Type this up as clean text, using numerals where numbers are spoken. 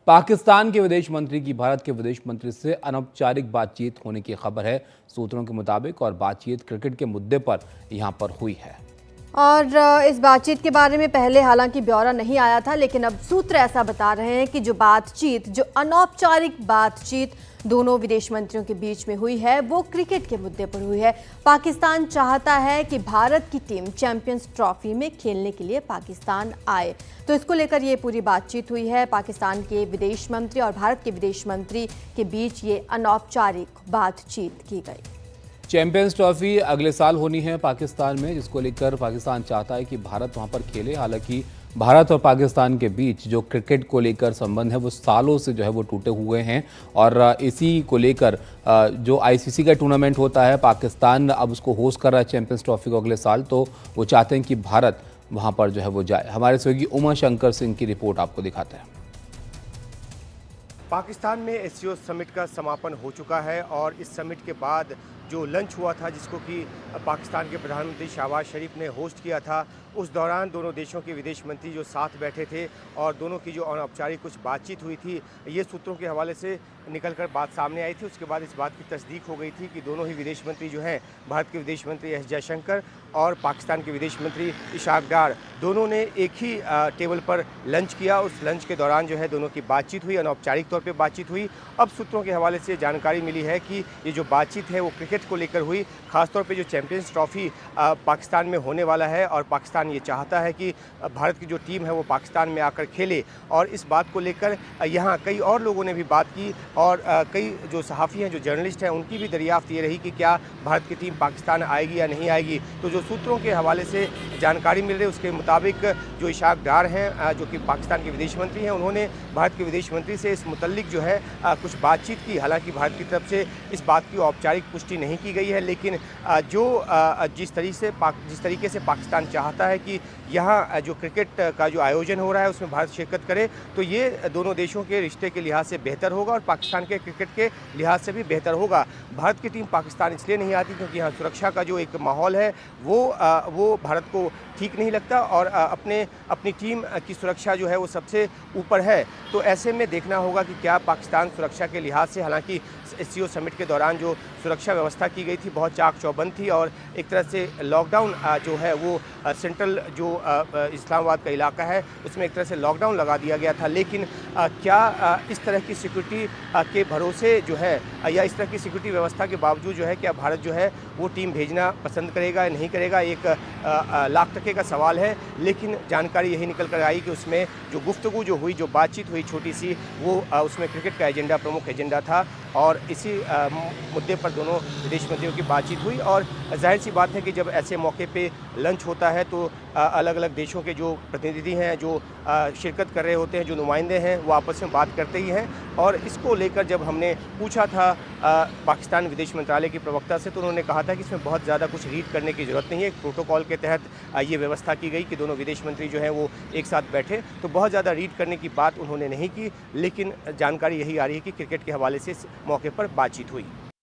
पाकिस्तान के विदेश मंत्री की भारत के विदेश मंत्री से अनौपचारिक बातचीत होने की खबर है। सूत्रों के मुताबिक और बातचीत क्रिकेट के मुद्दे पर यहां पर हुई है। और इस बातचीत के बारे में पहले हालांकि ब्यौरा नहीं आया था, लेकिन अब सूत्र ऐसा बता रहे हैं कि जो अनौपचारिक बातचीत दोनों विदेश मंत्रियों के बीच में हुई है वो क्रिकेट के मुद्दे पर हुई है। पाकिस्तान चाहता है कि भारत की टीम चैंपियंस ट्रॉफी में खेलने के लिए पाकिस्तान आए, तो इसको लेकर ये पूरी बातचीत हुई है। पाकिस्तान के विदेश मंत्री और भारत के विदेश मंत्री के बीच ये अनौपचारिक बातचीत की गई। चैंपियंस ट्रॉफी अगले साल होनी है पाकिस्तान में, जिसको लेकर पाकिस्तान चाहता है कि भारत वहां पर खेले। हालांकि भारत और पाकिस्तान के बीच जो क्रिकेट को लेकर संबंध है वो सालों से जो है वो टूटे हुए हैं और इसी को लेकर जो आईसीसी का टूर्नामेंट होता है, पाकिस्तान अब उसको होस्ट कर रहा है चैंपियंस ट्रॉफी को अगले साल, तो वो चाहते हैं कि भारत वहां पर जो है वो जाए। हमारे सहयोगी उमा शंकर सिंह की रिपोर्ट आपको दिखाते हैं। पाकिस्तान में एससीओ समिट का समापन हो चुका है और इस समिट के बाद जो लंच हुआ था, जिसको कि पाकिस्तान के प्रधानमंत्री शहबाज शरीफ ने होस्ट किया था, उस दौरान दोनों देशों के विदेश मंत्री जो साथ बैठे थे और दोनों की जो अनौपचारिक कुछ बातचीत हुई थी, ये सूत्रों के हवाले से निकलकर बात सामने आई थी। उसके बाद इस बात की तस्दीक हो गई थी कि दोनों ही विदेश मंत्री जो हैं, भारत के विदेश मंत्री एस जयशंकर और पाकिस्तान के विदेश मंत्री इशाक डार, दोनों ने एक ही टेबल पर लंच किया। उस लंच के दौरान जो है दोनों की बातचीत हुई, अनौपचारिक तौर पर बातचीत हुई। अब सूत्रों के हवाले से जानकारी मिली है कि ये जो बातचीत है वो क्रिकेट को लेकर हुई, खासतौर पे जो चैंपियंस ट्रॉफी पाकिस्तान में होने वाला है और पाकिस्तान ये चाहता है कि भारत की जो टीम है वो पाकिस्तान में आकर खेले। और इस बात को लेकर यहाँ कई और लोगों ने भी बात की और कई जो सहाफ़ी हैं, जो जर्नलिस्ट हैं, उनकी भी दरियाफ्त ये रही कि क्या भारत की टीम पाकिस्तान आएगी या नहीं आएगी। तो जो सूत्रों के हवाले से जानकारी मिल रही है उसके मुताबिक जो इशाक डार हैं, जो कि पाकिस्तान के विदेश मंत्री हैं, उन्होंने भारत के विदेश मंत्री से इस मुतल्लिक जो है कुछ बातचीत की। हालांकि भारत की तरफ से इस बात की औपचारिक पुष्टि नहीं की गई है, लेकिन जिस तरीके से पाकिस्तान चाहता है कि यहाँ जो क्रिकेट का जो आयोजन हो रहा है उसमें भारत शिरकत करे, तो ये दोनों देशों के रिश्ते के लिहाज से बेहतर होगा और पाकिस्तान के क्रिकेट के लिहाज से भी बेहतर होगा। भारत की टीम पाकिस्तान इसलिए नहीं आती क्योंकि यहाँ सुरक्षा का जो एक माहौल है वो भारत को ठीक नहीं लगता और अपनी टीम की सुरक्षा जो है वो सबसे ऊपर है। तो ऐसे में देखना होगा कि क्या पाकिस्तान सुरक्षा के लिहाज से, हालांकि एससीओ समिट के दौरान जो सुरक्षा व्यवस्था की गई थी बहुत चाक चौबंद थी और एक तरह से लॉकडाउन जो है वो सेंट्रल जो इस्लामाबाद का इलाका है उसमें एक तरह से लॉकडाउन लगा दिया गया था। लेकिन क्या इस तरह की सिक्योरिटी के भरोसे जो है या इस तरह की सिक्योरिटी व्यवस्था के बावजूद जो है क्या भारत जो है वो टीम भेजना पसंद करेगा या नहीं करेगा, एक लाख टके का सवाल है। लेकिन जानकारी यही निकल कर आई कि उसमें जो गुफ्तगू जो हुई, जो बातचीत हुई छोटी सी, वो उसमें क्रिकेट का एजेंडा प्रमुख एजेंडा था और इसी मुद्दे पर दोनों विदेश मंत्रियों की बातचीत हुई। और जाहिर सी बात है कि जब ऐसे मौके पे लंच होता है तो अलग अलग देशों के जो प्रतिनिधि हैं, जो शिरकत कर रहे होते हैं, जो नुमाइंदे हैं, वो आपस में बात करते ही हैं। और इसको लेकर जब हमने पूछा था पाकिस्तान विदेश मंत्रालय के प्रवक्ता से, तो उन्होंने कहा था कि इसमें बहुत ज़्यादा कुछ रीड करने की ज़रूरत नहीं है। एक प्रोटोकॉल के तहत ये व्यवस्था की गई कि दोनों विदेश मंत्री जो हैं वो एक साथ बैठे, तो बहुत ज़्यादा रीड करने की बात उन्होंने नहीं की। लेकिन जानकारी यही आ रही है कि क्रिकेट के हवाले से इस मौके पर बातचीत हुई।